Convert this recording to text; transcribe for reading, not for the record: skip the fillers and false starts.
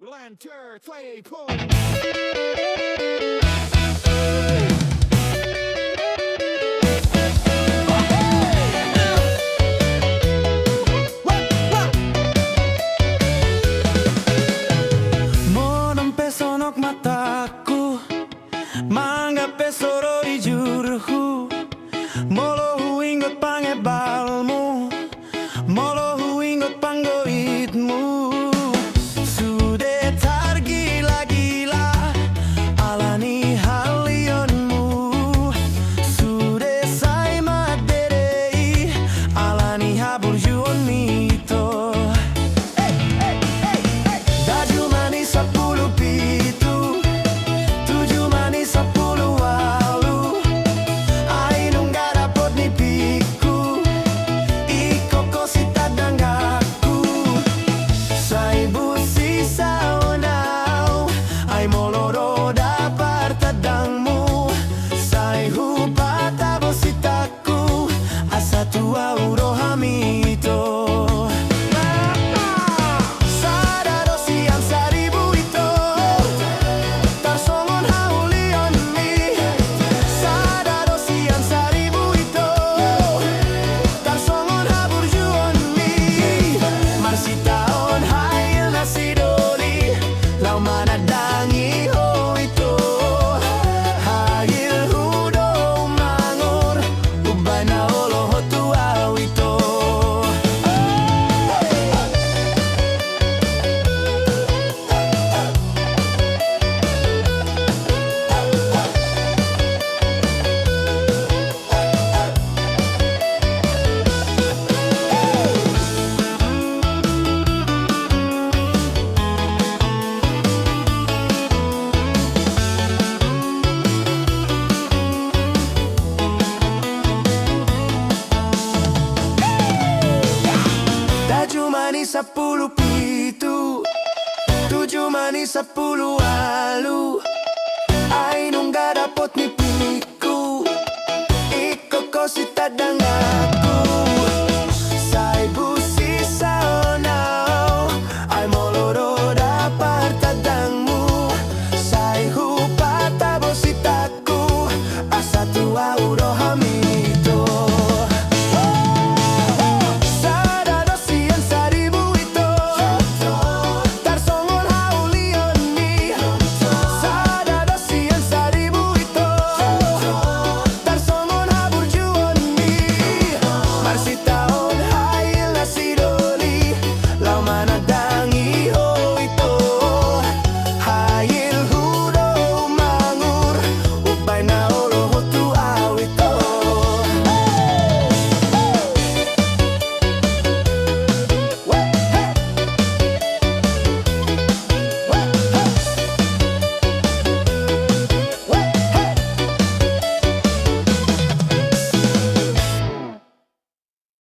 Lanter, play, pull. Monompe sonok mataku, manggape soro ijurhu, molo ingot pangebalmu, molo ingot panggoitmu. Sudah tergila-gila alani halionmu, sudah saya maderei alani haburjuon mito. Daju manis 10 pitu, 7 manis 10 walu, ai nunggak dapot ni piku, iko kosita danggaku. Sai busi saonau, ai moloro dapar tadangmu, sai hupata bositaku, asa tua urohamito. Daju manis 10 pitu, 7 manis 10 walu, ai nunggak dapot ni